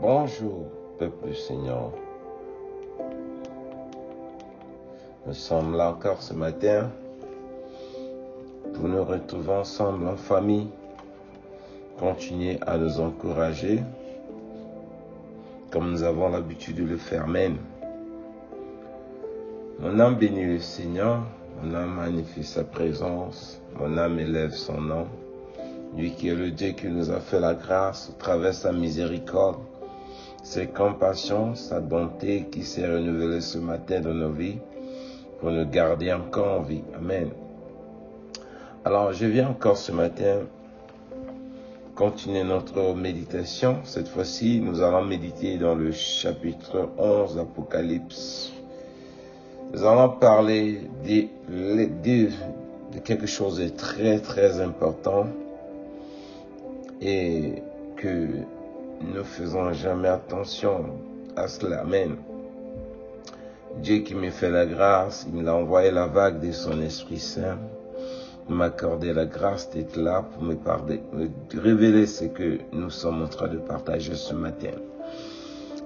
Bonjour, peuple du Seigneur. Nous sommes là encore ce matin pour nous retrouver ensemble en famille, continuer à nous encourager comme nous avons l'habitude de le faire même. Mon âme bénit le Seigneur, mon âme magnifie sa présence, mon âme élève son nom. Lui qui est le Dieu qui nous a fait la grâce au travers de sa miséricorde, ses compassions, sa bonté qui s'est renouvelée ce matin dans nos vies pour nous garder encore en vie. Amen. Alors, je viens encore ce matin continuer notre méditation. Cette fois-ci, nous allons méditer dans le chapitre 11 d'Apocalypse. Nous allons parler de quelque chose de très, très important et que nous ne faisons jamais attention à cela. Amen. Dieu qui me fait la grâce, il m'a envoyé la vague de son Esprit Saint, m'a accordé la grâce d'être là pour me révéler ce que nous sommes en train de partager ce matin.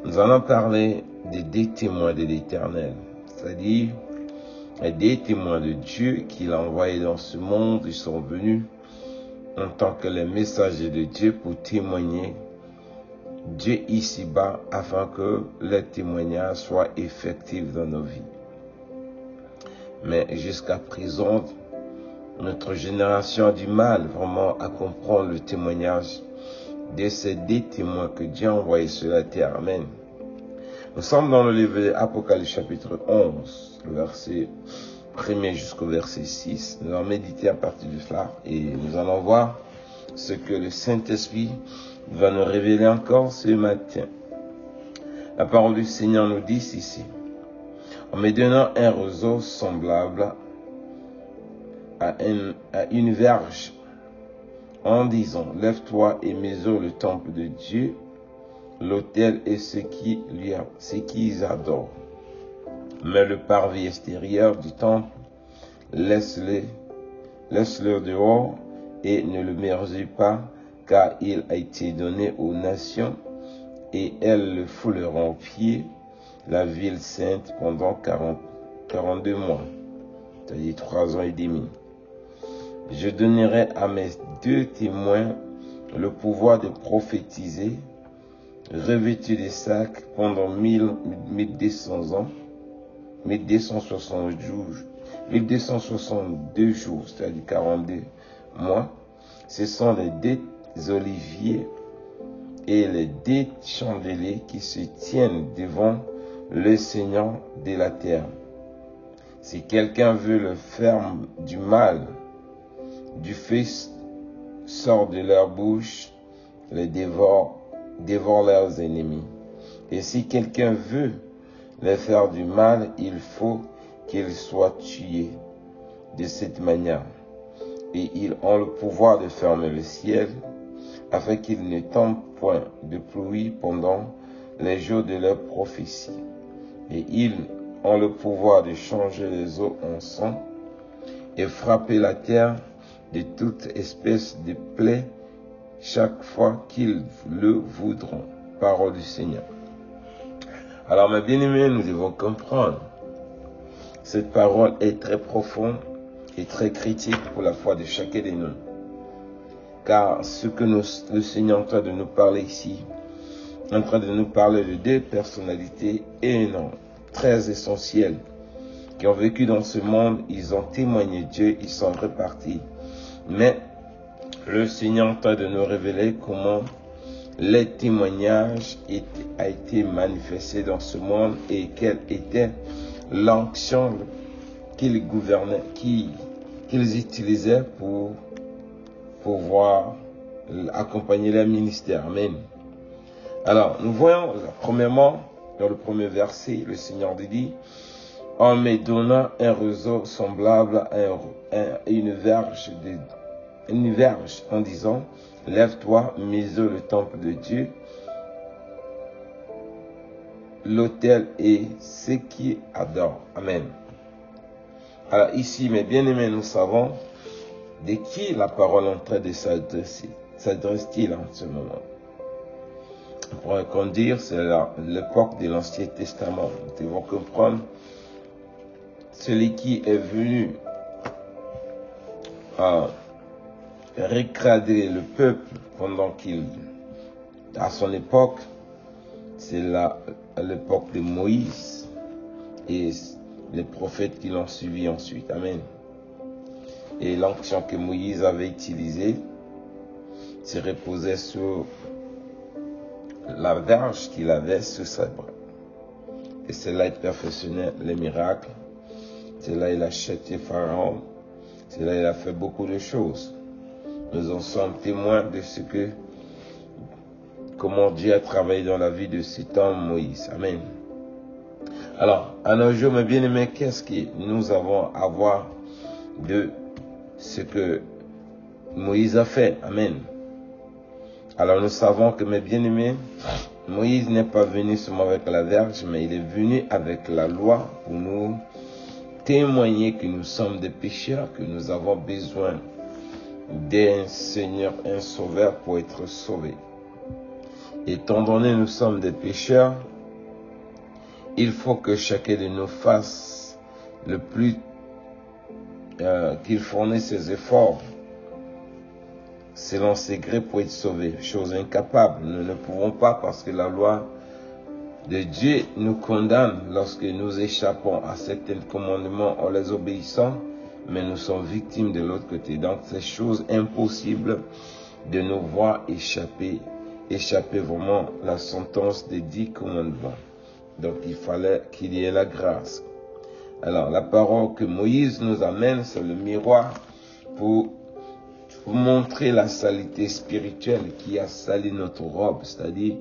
Nous allons parler des 2 témoins de l'Éternel, c'est-à-dire les 2 témoins de Dieu qu'il a envoyés dans ce monde. Ils sont venus en tant que les messagers de Dieu pour témoigner Dieu ici-bas afin que les témoignages soient effectifs dans nos vies. Mais jusqu'à présent, notre génération a du mal vraiment à comprendre le témoignage de ces 2 témoins que Dieu a envoyés sur la terre. Amen. Nous sommes dans le livre de Apocalypse chapitre 11, le verset 1er jusqu'au verset 6. Nous allons méditer à partir de cela et nous allons voir ce que le Saint-Esprit va nous révéler encore ce matin. La parole du Seigneur nous dit ici: en me donnant un roseau semblable à une verge, en disant, lève-toi et mesure le temple de Dieu, l'autel et ce qu'ils adorent. Mais le parvis extérieur du temple, laisse-le dehors et ne le mesure pas, car il a été donné aux nations et elles le fouleront aux pieds, la ville sainte, pendant 42 mois, c'est-à-dire 3 ans et demi. Je donnerai à mes 2 témoins le pouvoir de prophétiser, revêtus de sacs pendant 1200 ans, 1262 jours, c'est-à-dire 42 mois. Ce sont les 2 oliviers et les 2 chandeliers qui se tiennent devant le Seigneur de la terre. Si quelqu'un veut le faire du mal, du feu sort de leur bouche, les dévore leurs ennemis. Et si quelqu'un veut les faire du mal, il faut qu'ils soient tués de cette manière. Et ils ont le pouvoir de fermer le ciel, afin qu'il ne tombe point de pluie pendant les jours de leur prophétie. Et ils ont le pouvoir de changer les eaux en sang et frapper la terre de toute espèce de plaie chaque fois qu'ils le voudront. Parole du Seigneur. Alors, mes bien-aimés, nous devons comprendre. Cette parole est très profonde et très critique pour la foi de chacun de nous. Car ce que le Seigneur est en train de nous parler ici, en train de nous parler de 2 personnalités énormes, très essentielles, qui ont vécu dans ce monde, ils ont témoigné Dieu, ils sont repartis. Mais le Seigneur est en train de nous révéler comment les témoignages a été manifesté dans ce monde et quelle était l'onction qu'ils gouvernaient, qu'ils utilisaient pour pouvoir accompagner leur ministère. Amen. Alors, nous voyons, premièrement, dans le premier verset, le Seigneur dit, en me donnant un roseau semblable à une verge, en disant, lève-toi, mesure le temple de Dieu, l'autel et ceux qui adorent. Amen. Alors ici, mes bien-aimés, nous savons de qui la parole est en train de s'adresse-t-il en ce moment. pourrait qu'on dire, c'est l'époque de l'Ancien Testament. Nous devons comprendre celui qui est venu recadrer le peuple pendant qu'il, à son époque, c'est l'époque de Moïse et les prophètes qui l'ont suivi ensuite. Amen. Et l'onction que Moïse avait utilisée se reposait sur la verge qu'il avait sur sa bras. Et c'est là qu'il perfectionnait les miracles. C'est là qu'il a châtié Pharaon. C'est là qu'il a fait beaucoup de choses. Nous en sommes témoins de comment Dieu a travaillé dans la vie de cet homme Moïse. Amen. Alors, à nos jours, mes bien-aimés, qu'est-ce que nous avons à voir de ce que Moïse a fait? Amen. Alors, nous savons que, mes bien-aimés, Moïse n'est pas venu seulement avec la verge, mais il est venu avec la loi pour nous témoigner que nous sommes des pécheurs, que nous avons besoin d'un Seigneur, un Sauveur pour être sauvés. Étant donné que nous sommes des pécheurs, il faut que chacun de nous fasse le plus qu'il fournisse ses efforts selon ses grés pour être sauvé. Chose incapable. Nous ne pouvons pas parce que la loi de Dieu nous condamne lorsque nous échappons à certains commandements en les obéissant, mais nous sommes victimes de l'autre côté. Donc c'est chose impossible de nous voir échapper vraiment la sentence des 10 commandements. Donc il fallait qu'il y ait la grâce. Alors la parole que Moïse nous amène, c'est le miroir pour montrer la saleté spirituelle qui a sali notre robe, c'est-à-dire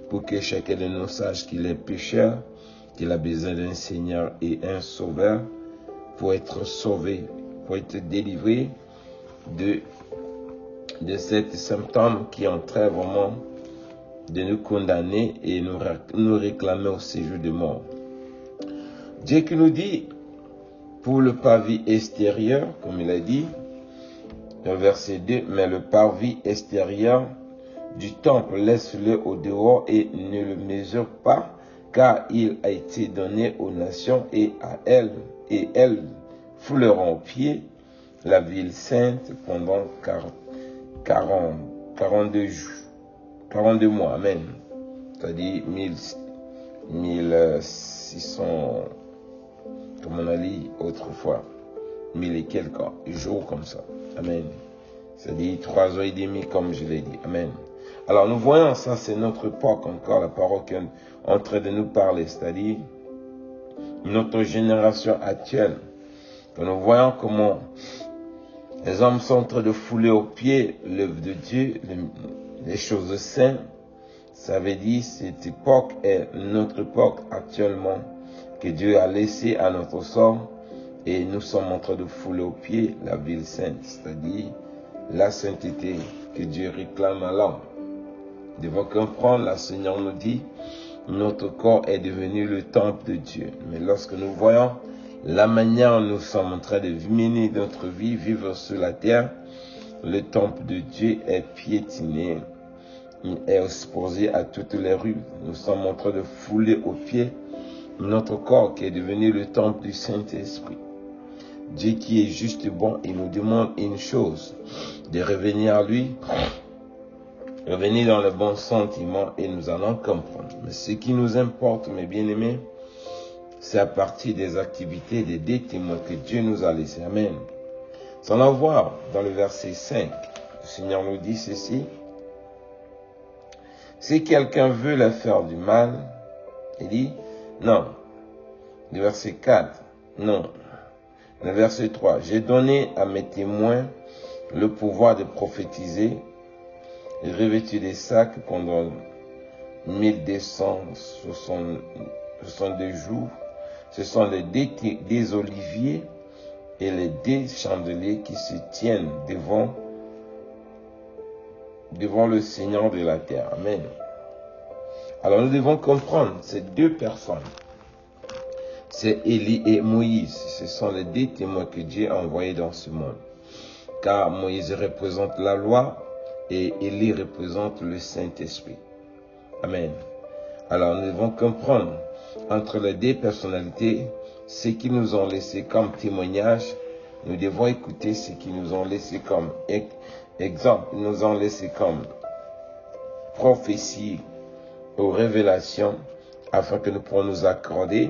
pour que chacun de nous sache qu'il est pécheur, qu'il a besoin d'un Seigneur et un Sauveur pour être sauvé, pour être délivré de cet symptôme qui est en train vraiment de nous condamner et nous réclamer au séjour de mort. Dieu qui nous dit, pour le parvis extérieur, comme il a dit, dans verset 2, mais le parvis extérieur du temple, laisse-le au dehors et ne le mesure pas, car il a été donné aux nations et elles fouleront aux pieds la ville sainte pendant 42 mois. Amen. C'est-à-dire 1600, comme on a dit autrefois, 1000 et quelques jours comme ça. Amen. C'est-à-dire 3 ans et demi, comme je l'ai dit. Amen. Alors nous voyons ça, c'est notre époque encore, la parole qui est en train de nous parler, c'est-à-dire notre génération actuelle. Que nous voyons comment les hommes sont en train de fouler aux pieds l'œuvre de Dieu, les choses saintes. Ça veut dire cette époque est notre époque actuellement que Dieu a laissé à notre sort et nous sommes en train de fouler aux pieds la ville sainte, c'est-à-dire la sainteté que Dieu réclame à l'homme. Nous devons comprendre, le Seigneur nous dit, notre corps est devenu le temple de Dieu. Mais lorsque nous voyons la manière dont nous sommes en train de mener notre vie, vivre sur la terre, le temple de Dieu est piétiné, il est exposé à toutes les rues. Nous sommes en train de fouler aux pieds notre corps qui est devenu le temple du Saint-Esprit. Dieu qui est juste et bon, il nous demande une chose, de revenir à lui, revenir dans le bon sentiment et nous allons comprendre. Mais ce qui nous importe, mes bien-aimés, c'est à partir des activités des 2 témoins que Dieu nous a laissés. Amen. Sans en voir dans le verset 5, le Seigneur nous dit ceci. Si quelqu'un veut leur faire du mal, il dit non. Le verset 4, non. Le verset 3, j'ai donné à mes témoins le pouvoir de prophétiser, revêtus des sacs pendant 1262 jours. Ce sont les 2 oliviers et les 2 chandeliers qui se tiennent devant le Seigneur de la terre. Amen. Alors nous devons comprendre ces 2 personnes. C'est Élie et Moïse. Ce sont les 2 témoins que Dieu a envoyés dans ce monde. Car Moïse représente la loi et Élie représente le Saint-Esprit. Amen. Alors nous devons comprendre entre les deux personnalités ce qu'ils nous ont laissé comme témoignage. Nous devons écouter ce qu'ils nous ont laissé comme exemple, ils nous ont laissé comme prophétie ou révélation, afin que nous pourrons nous accorder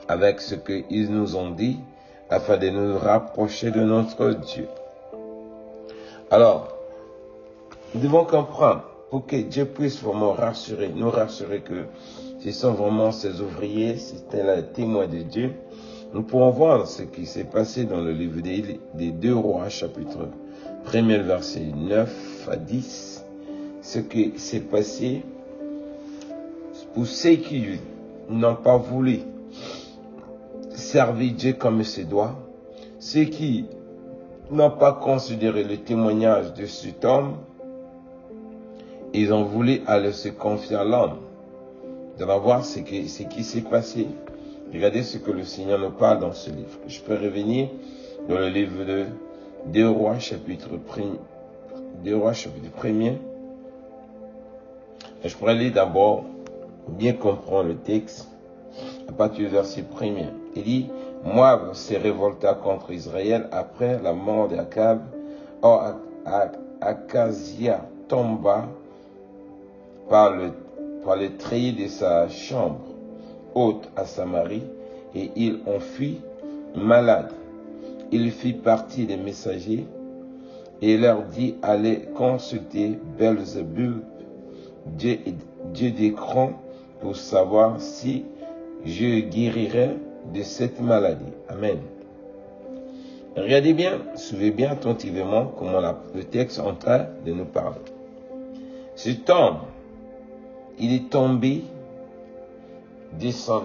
avec ce qu'ils nous ont dit, afin de nous rapprocher de notre Dieu. Alors, nous devons comprendre, pour que Dieu puisse vraiment nous rassurer que ce sont vraiment ses ouvriers, c'était les témoins de Dieu. Nous pourrons voir ce qui s'est passé dans le livre des 2 Rois, chapitre 1er, verset 9 à 10. Ce qui s'est passé pour ceux qui n'ont pas voulu servir Dieu comme il se doit, ceux qui n'ont pas considéré le témoignage de cet homme, ils ont voulu aller se confier à l'homme. Nous allons voir ce qui s'est passé. Regardez ce que le Seigneur nous parle dans ce livre. Je peux revenir dans le livre de 2 Rois, chapitre 1er. Je pourrais lire d'abord, pour bien comprendre le texte, à partir du verset 1er. Il dit, Moab s'est révolta contre Israël après la mort d'Akab. Or, Akazia tomba par le treillis de sa chambre haute à Samarie, et il en fut malade. Il fit partie des messagers et leur dit, allez consulter Belzébul, Dieu d'Écran, pour savoir si je guérirai de cette maladie. Amen. Regardez bien, suivez bien attentivement comment le texte est en train de nous parler. Cet homme, il est tombé de sa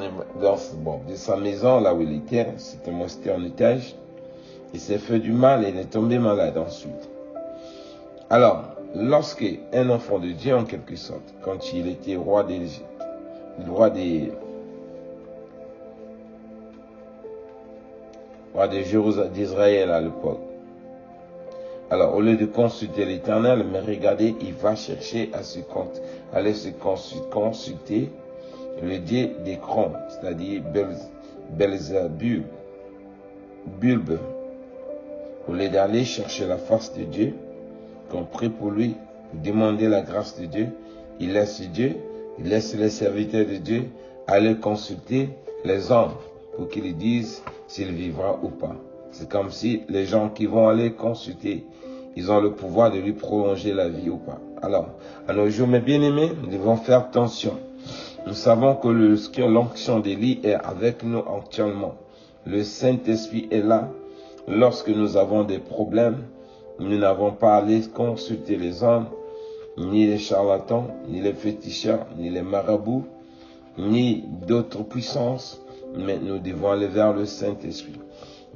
maison, là où il était, c'était un étage, il s'est fait du mal et il est tombé malade ensuite. Alors, lorsque un enfant de Dieu, en quelque sorte, quand il était roi d'Israël à l'époque, alors au lieu de consulter l'Éternel, mais regardez, il va chercher aller se consulter le Dieu d'Écran, c'est-à-dire Belzébul, au lieu d'aller chercher la face de Dieu, qu'on prie pour lui, pour demander la grâce de Dieu, il laisse les serviteurs de Dieu aller consulter les hommes pour qu'ils lui disent s'il vivra ou pas. C'est comme si les gens qui vont aller consulter, ils ont le pouvoir de lui prolonger la vie ou pas. Alors, à nos jours, mes bien-aimés, nous devons faire attention. Nous savons que l'onction d'Élie est avec nous actuellement. Le Saint-Esprit est là. Lorsque nous avons des problèmes, nous n'avons pas à aller consulter les hommes, ni les charlatans, ni les féticheurs, ni les marabouts, ni d'autres puissances, mais nous devons aller vers le Saint-Esprit.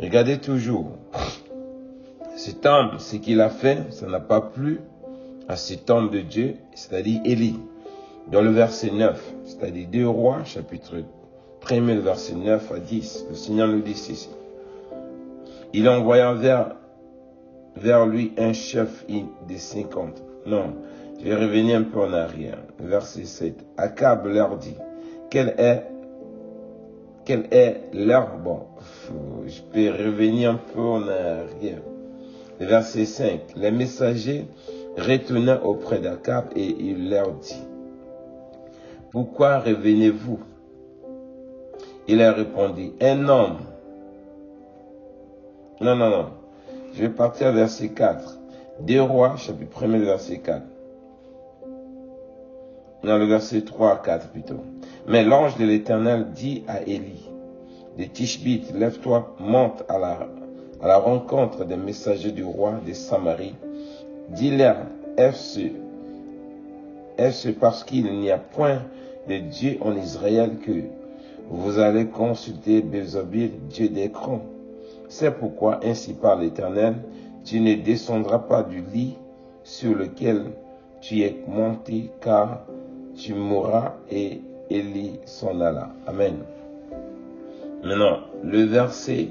Regardez toujours, cet homme, ce qu'il a fait, ça n'a pas plu à cet homme de Dieu, c'est-à-dire Élie. Dans le verset 9, c'est-à-dire 2 Rois, chapitre 1er, verset 9 à 10, le Seigneur nous dit ceci. Il envoya vers lui un chef de 50. Non, je vais revenir un peu en arrière. Verset 7. Akab leur dit, quel est leur... Bon, je peux revenir un peu en arrière. Verset 5. Les messagers retournèrent auprès d'Akab et il leur dit, pourquoi revenez-vous? Il leur répondit, un homme. Non. Je vais partir à verset 4. 2 Rois, chapitre 1er, verset 4. Non, le verset 3 à 4 plutôt. Mais l'ange de l'Éternel dit à Élie, de Tishbite, lève-toi, monte à la rencontre des messagers du roi de Samarie. Dis-leur, est-ce parce qu'il n'y a point de Dieu en Israël que vous allez consulter Belzébul, Dieu d'Écran? C'est pourquoi, ainsi parle l'Éternel, tu ne descendras pas du lit sur lequel tu es monté, car tu mourras. Et Élie s'en alla. Amen. Maintenant, le verset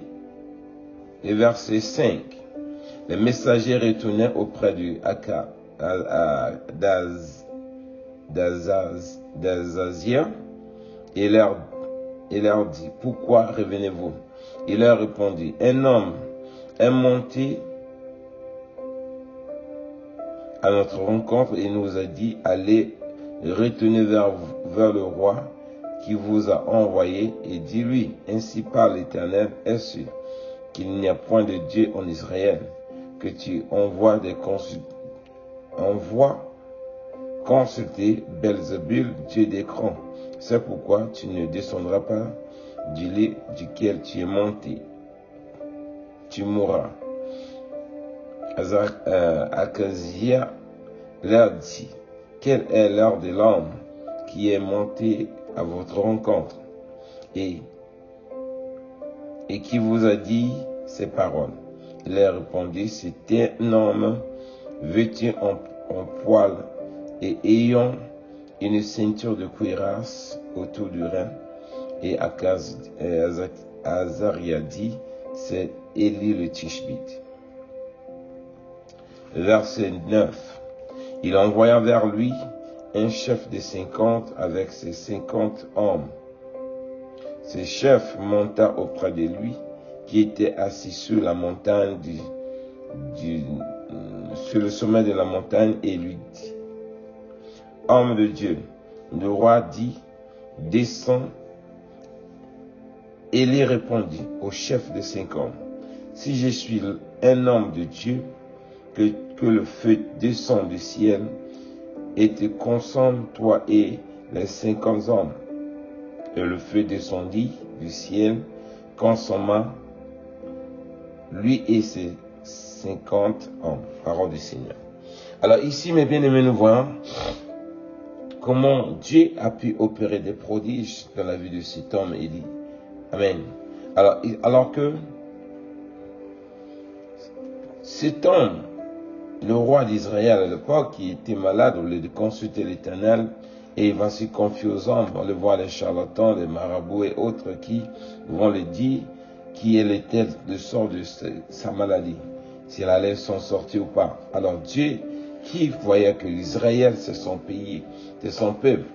5. Les messagers retournèrent auprès du d'Azazia et leur dit, pourquoi revenez-vous? Il leur répondit, un homme est monté à notre rencontre et nous a dit, allez, retournez vers le roi qui vous a envoyé et dis-lui, ainsi parle l'Éternel, est-ce qu'il n'y a point de Dieu en Israël, que tu envoies consulter Belzébul, Dieu d'écran. C'est pourquoi tu ne descendras pas du lit duquel tu es monté. Tu mourras. Akazia leur dit, quelle est l'heure de l'homme qui est monté à votre rencontre et qui vous a dit ces paroles? Il leur répondit, c'était un homme vêtu en poil et ayant une ceinture de cuirasse autour du rein. Et Azaria dit, c'est Élie le Tishbite. Verset 9. Il envoya vers lui un chef de 50 avec ses 50 hommes. Ce chef monta auprès de lui, qui était assis sur la montagne sur le sommet de la montagne, et lui dit, homme de Dieu, le roi dit, descends. Élie répondit au chef de 50, si je suis un homme de Dieu, que le feu descende du ciel et te consomme, toi et les 50 hommes. Et le feu descendit du ciel, consomma lui et ses 50 hommes. Parole du Seigneur. Alors ici, mes bien-aimés, nous voyons comment Dieu a pu opérer des prodiges dans la vie de cet homme Élie. Amen. Alors que cet homme, le roi d'Israël à l'époque, qui était malade, au lieu de consulter l'Éternel, et il va se confier aux hommes, on le voit les charlatans, les marabouts et autres qui vont lui dire qui était le sort de sa maladie, s'il allait s'en sortir ou pas. Alors Dieu, qui voyait que l'Israël c'est son pays, c'est son peuple,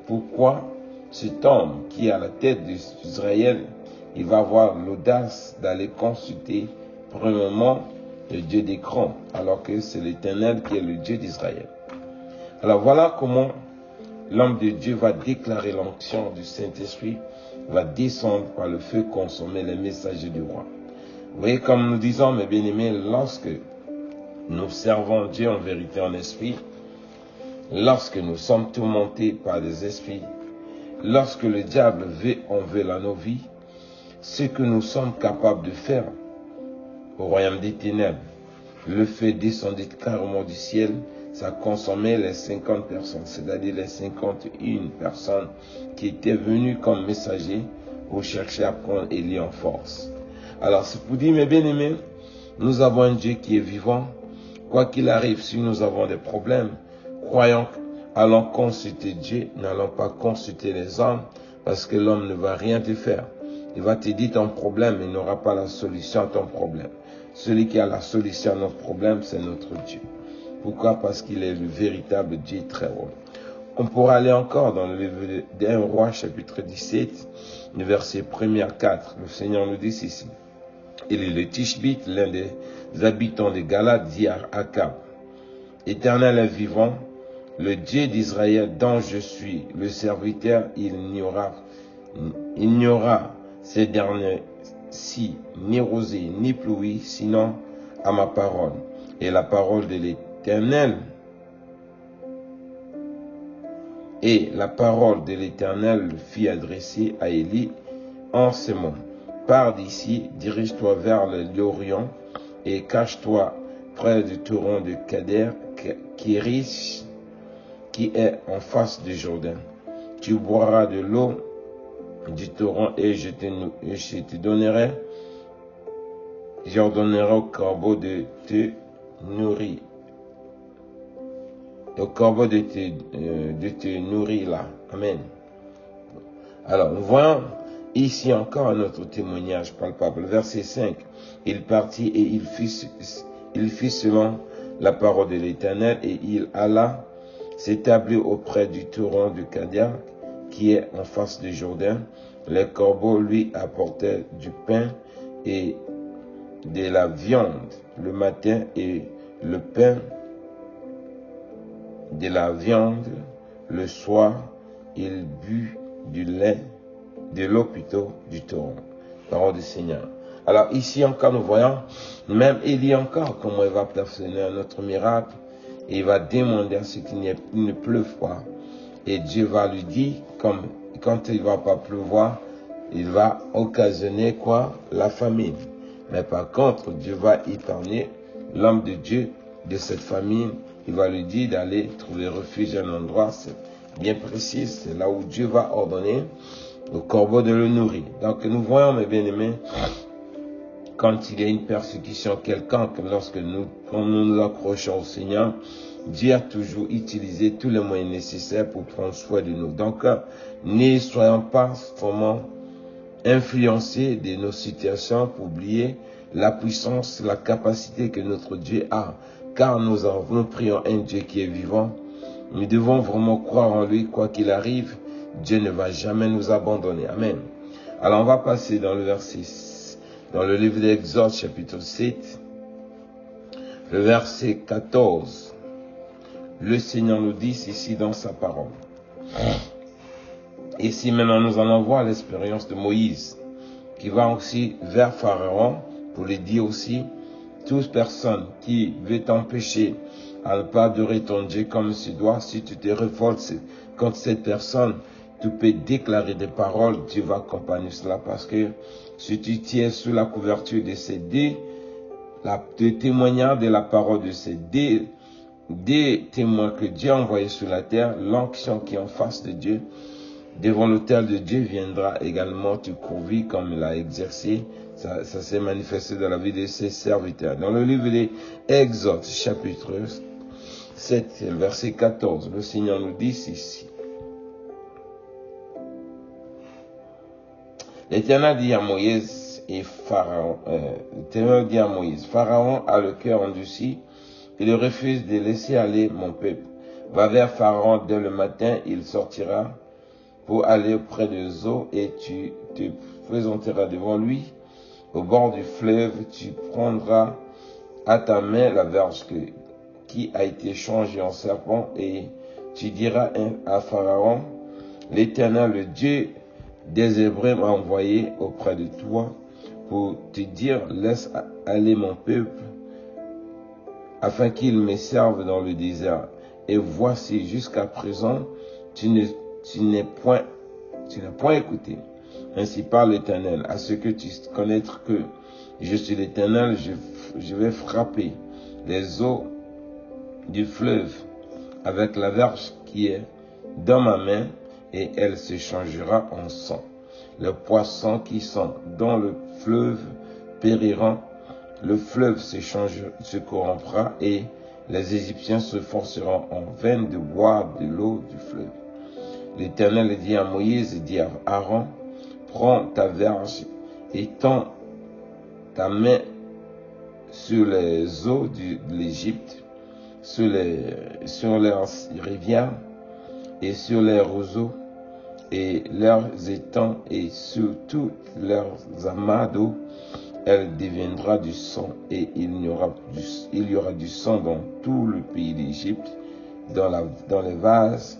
pourquoi cet homme qui est à la tête d'Israël, il va avoir l'audace d'aller consulter premièrement le Dieu d'écran, alors que c'est l'Éternel qui est le Dieu d'Israël. Alors voilà comment l'homme de Dieu va déclarer l'onction du Saint-Esprit, va descendre par le feu consommer les messagers du roi. Vous voyez, comme nous disons, mes bien-aimés, lorsque nous servons Dieu en vérité en esprit, lorsque nous sommes tourmentés par des esprits, lorsque le diable en veut à nos vies, ce que nous sommes capables de faire au royaume des ténèbres, le feu descendit carrément du ciel, ça consommait les 50 personnes, c'est-à-dire les 51 personnes qui étaient venues comme messagers pour chercher à prendre Élie en force. Alors c'est pour dire, mes bien-aimés, nous avons un Dieu qui est vivant. Quoi qu'il arrive, si nous avons des problèmes, croyons, allons consulter Dieu, n'allons pas consulter les hommes, parce que l'homme ne va rien te faire. Il va te dire ton problème, mais il n'aura pas la solution à ton problème. Celui qui a la solution à notre problème, c'est notre Dieu. Pourquoi? Parce qu'il est le véritable Dieu très haut. On pourra aller encore dans le livre d'un roi, chapitre 17, le verset 1 à 4. Le Seigneur nous dit ceci. Il est le Tishbite, l'un des habitants de Galade, dit à Akab, Éternel est vivant, le Dieu d'Israël dont je suis le serviteur, il n'y aura ces derniers-ci ni rosée ni pluie, sinon à ma parole. Et la parole de l'Éternel, fut adressée à Élie en ces mots. Pars d'ici, dirige-toi vers l'Orient et cache-toi près du torrent de Kader, qui est riche, qui est en face du Jourdain. Tu boiras de l'eau du torrent et j'ordonnerai au corbeau de te nourrir. Au corbeau de te nourrir là. Amen. Alors, nous voyons ici encore un autre témoignage palpable. Verset 5. Il partit et il fit selon la parole de l'Éternel et il alla s'établit auprès du torrent du Kadiak, qui est en face du Jourdain. Les corbeaux lui apportaient du pain et de la viande le matin et le pain de la viande le soir. Il but du lait, de l'eau plutôt, du torrent. Parole du Seigneur. Alors ici encore nous voyons, même Élie encore, comment il va perfectionner un autre miracle. Et il va demander à ce qu'il ne pleuve pas. Et Dieu va lui dire, comme quand il ne va pas pleuvoir, il va occasionner quoi? La famine. Mais par contre, Dieu va épargner l'homme de Dieu de cette famine. Il va lui dire d'aller trouver refuge à un endroit bien précis. C'est là où Dieu va ordonner au corbeau de le nourrir. Donc nous voyons, mes bien-aimés, quand il y a une persécution quelconque, lorsque nous nous accrochons au Seigneur, Dieu a toujours utilisé tous les moyens nécessaires pour prendre soin de nous. Donc, ne soyons pas vraiment influencés de nos situations pour oublier la puissance, la capacité que notre Dieu a. Car nous prions un Dieu qui est vivant. Nous devons vraiment croire en lui, quoi qu'il arrive. Dieu ne va jamais nous abandonner. Amen. Alors, on va passer dans le dans le livre d'Exode, chapitre 7, le verset 14. Le Seigneur nous dit ici dans sa parole. Ici maintenant nous allons voir l'expérience de Moïse, qui va aussi vers Pharaon pour lui dire aussi, toute personne qui veut t'empêcher à ne pas adorer ton Dieu comme tu dois, si tu te révoltes contre cette personne, tu peux déclarer des paroles, Dieu va accompagner cela, parce que si tu tiens sous la couverture de ces de témoignage de la parole de ces des témoins que Dieu a envoyés sur la terre, l'onction qui est en face de Dieu, devant l'autel de Dieu viendra également te couvrir comme il a exercé. Ça s'est manifesté dans la vie de ses serviteurs. Dans le livre de Exode, chapitre 7, verset 14, le Seigneur nous dit ici. L'Éternel dit à Moïse et Pharaon, l'Éternel dit à Moïse, Pharaon a le cœur endurci, il refuse de laisser aller mon peuple. Va vers Pharaon dès le matin, il sortira pour aller auprès des eaux et tu te présenteras devant lui. Au bord du fleuve, tu prendras à ta main la verge qui a été changée en serpent et tu diras à Pharaon, l'Éternel, le Dieu des Hébreux m'a envoyé auprès de toi pour te dire, laisse aller mon peuple afin qu'il me serve dans le désert. Et voici, jusqu'à présent, tu n'as point écouté. Ainsi parle l'Éternel, à ce que tu connaîtres que je suis l'Éternel, je vais frapper les eaux du fleuve avec la verge qui est dans ma main, et elle se changera en sang. Les poissons qui sont dans le fleuve périront, le fleuve se corrompra, et les Égyptiens se forceront en vain de boire de l'eau du fleuve. L'Éternel dit à Moïse et dit à Aaron, prends ta verge et tends ta main sur les eaux de l'Égypte, sur leurs rivières et sur les roseaux et leurs étangs et sur tous leurs amas d'eau. Elle deviendra du sang, et il y aura du sang dans tout le pays d'Égypte, dans les vases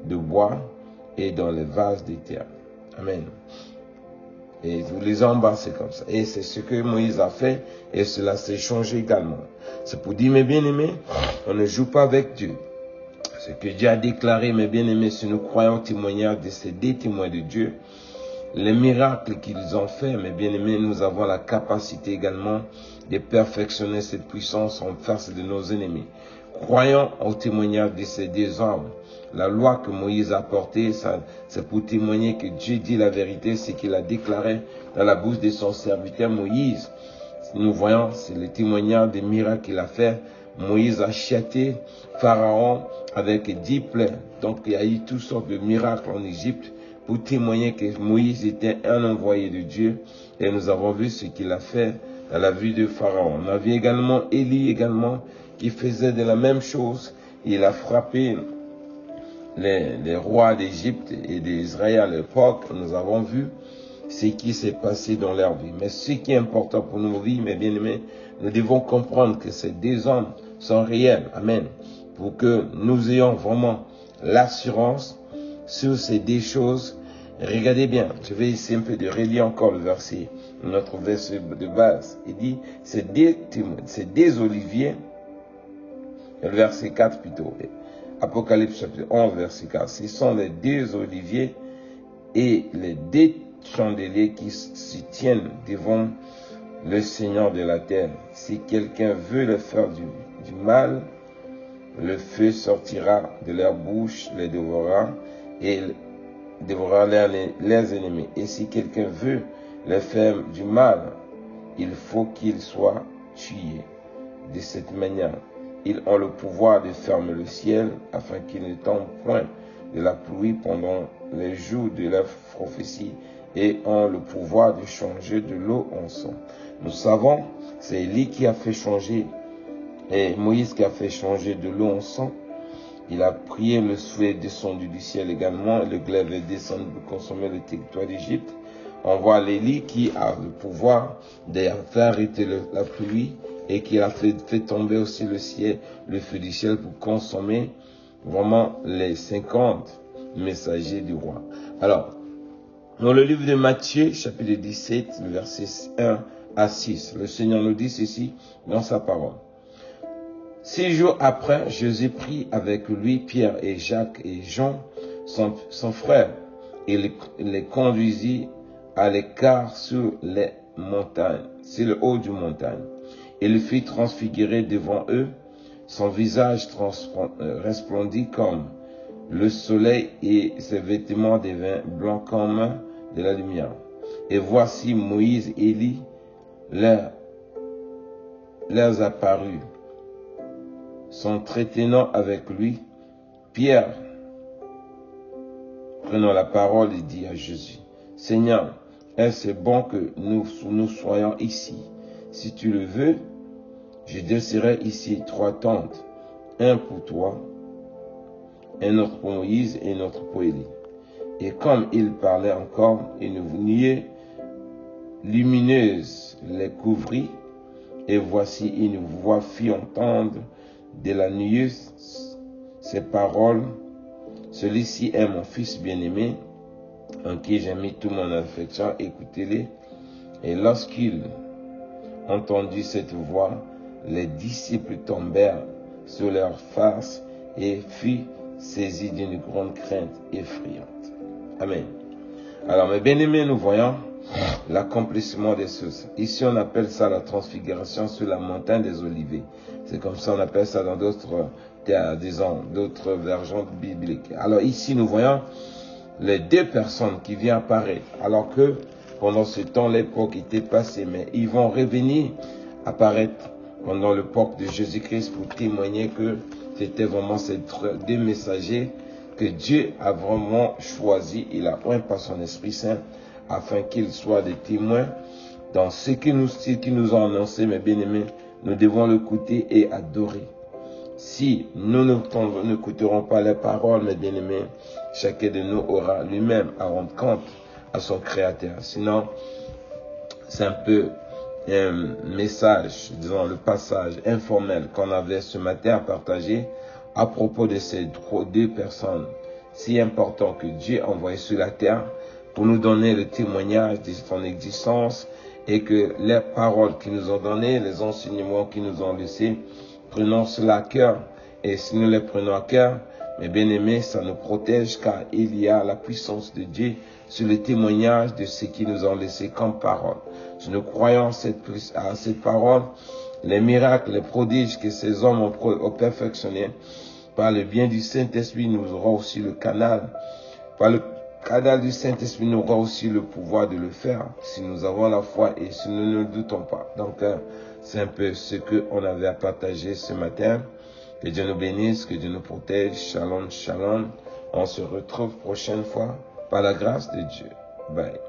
de bois et dans les vases de terre. Amen. Et vous les en bas, c'est comme ça. Et c'est ce que Moïse a fait, et cela s'est changé également. C'est pour dire, mes bien-aimés, on ne joue pas avec Dieu. Ce que Dieu a déclaré, mes bien-aimés, si nous croyons au témoignage de ces deux témoins de Dieu, les miracles qu'ils ont fait, mes bien-aimés, nous avons la capacité également de perfectionner cette puissance en face de nos ennemis. Croyons au témoignage de ces deux hommes. La loi que Moïse a portée, c'est pour témoigner que Dieu dit la vérité, ce qu'il a déclaré dans la bouche de son serviteur Moïse. Nous voyons, c'est le témoignage des miracles qu'il a fait. Moïse a châté Pharaon avec 10 plaies. Donc il y a eu toutes sortes de miracles en Égypte pour témoigner que Moïse était un envoyé de Dieu. Et nous avons vu ce qu'il a fait dans la vie de Pharaon. On a vu également Élie qui faisait de la même chose. il a frappé les rois d'Égypte et d'Israël à l'époque, nous avons vu ce qui s'est passé dans leur vie. Mais ce qui est important pour nos vies, mes bien-aimés, nous devons comprendre que ces deux hommes sont réels. Amen. Pour que nous ayons vraiment l'assurance sur ces deux choses. Regardez bien, je vais essayer un peu de relire encore le verset, notre verset de base. Il dit, ces deux oliviers, le verset 4 plutôt, Apocalypse chapitre 11, verset 4, ce sont les deux oliviers et les deux chandeliers qui se tiennent devant le Seigneur de la terre. Si quelqu'un veut leur faire du mal, le feu sortira de leur bouche, les dévorera et dévorera leurs ennemis. Et si quelqu'un veut leur faire du mal, il faut qu'il soit tué. De cette manière, ils ont le pouvoir de fermer le ciel afin qu'il ne tombe point de la pluie pendant les jours de leur prophétie et ont le pouvoir de changer de l'eau en sang. Nous savons, c'est Élie qui a fait changer et Moïse qui a fait changer de l'eau en sang. Il a prié, le souffle descendu du ciel également, et le glaive est descendu pour consommer le territoire d'Égypte. On voit l'Élie qui a le pouvoir de faire arrêter la pluie et qui a fait tomber aussi le ciel, le feu du ciel pour consommer vraiment les 50 messagers du roi. Alors, dans le livre de Matthieu, chapitre 17, le verset 1 à 6, le Seigneur nous dit ceci dans sa parole. 6 jours après, Jésus prit avec lui Pierre et Jacques et Jean, son frère, et les conduisit à l'écart sur les montagnes, sur le haut du montagne. Il le fit transfigurer devant eux, son visage resplendit comme le soleil et ses vêtements devinrent blancs comme de la lumière. Et voici Moïse et Élie leur apparut. S'entretenant avec lui, Pierre, prenant la parole, il dit à Jésus, « Seigneur, est-ce bon que nous soyons ici? Si tu le veux, je dresserai ici 3 tentes, un pour toi, un autre pour Moïse et un autre pour Élie. » Et comme il parlait encore, une nuée lumineuse les couvrit, et voici une voix fit entendre de la nuée ces paroles, « Celui-ci est mon fils bien-aimé, en qui j'ai mis tout mon affection, écoutez-les. » Et lorsqu'il entendit cette voix, les disciples tombèrent sur leurs faces et furent saisis d'une grande crainte effrayante. Amen. Alors, mes bien-aimés, nous voyons l'accomplissement des choses. Ici, on appelle ça la transfiguration sur la montagne des Oliviers. C'est comme ça on appelle ça dans d'autres versions bibliques. Alors ici, nous voyons les deux personnes qui viennent apparaître, alors que pendant ce temps, l'époque était passée, mais ils vont revenir apparaître pendant l'époque de Jésus-Christ pour témoigner que c'était vraiment ces deux messagers que Dieu a vraiment choisi. Il a oint par son Esprit Saint afin qu'ils soient des témoins dans ce qui nous ont annoncé, mes bien-aimés. Nous devons l'écouter et adorer. Si nous n'écouterons pas les paroles, mes bien-aimés, chacun de nous aura lui-même à rendre compte à son Créateur. Sinon, c'est un peu un message, disons le passage informel qu'on avait ce matin à partager à propos de ces deux personnes si importantes que Dieu a envoyées sur la terre pour nous donner le témoignage de son existence et que les paroles qu'ils nous ont données, les enseignements qu'ils nous ont laissés, prenons cela à cœur. Et si nous les prenons à cœur, mes bien-aimés, ça nous protège car il y a la puissance de Dieu sur le témoignage de ce qu'ils nous ont laissé comme parole. Si nous croyons à cette parole, les miracles, les prodiges que ces hommes ont perfectionnés, par le bien du Saint-Esprit, nous aurons aussi le canal. Par le canal du Saint-Esprit, nous aurons aussi le pouvoir de le faire, si nous avons la foi et si nous ne doutons pas. Donc, c'est un peu ce qu'on avait à partager ce matin. Que Dieu nous bénisse, que Dieu nous protège. Shalom, shalom. On se retrouve prochaine fois par la grâce de Dieu. Bye.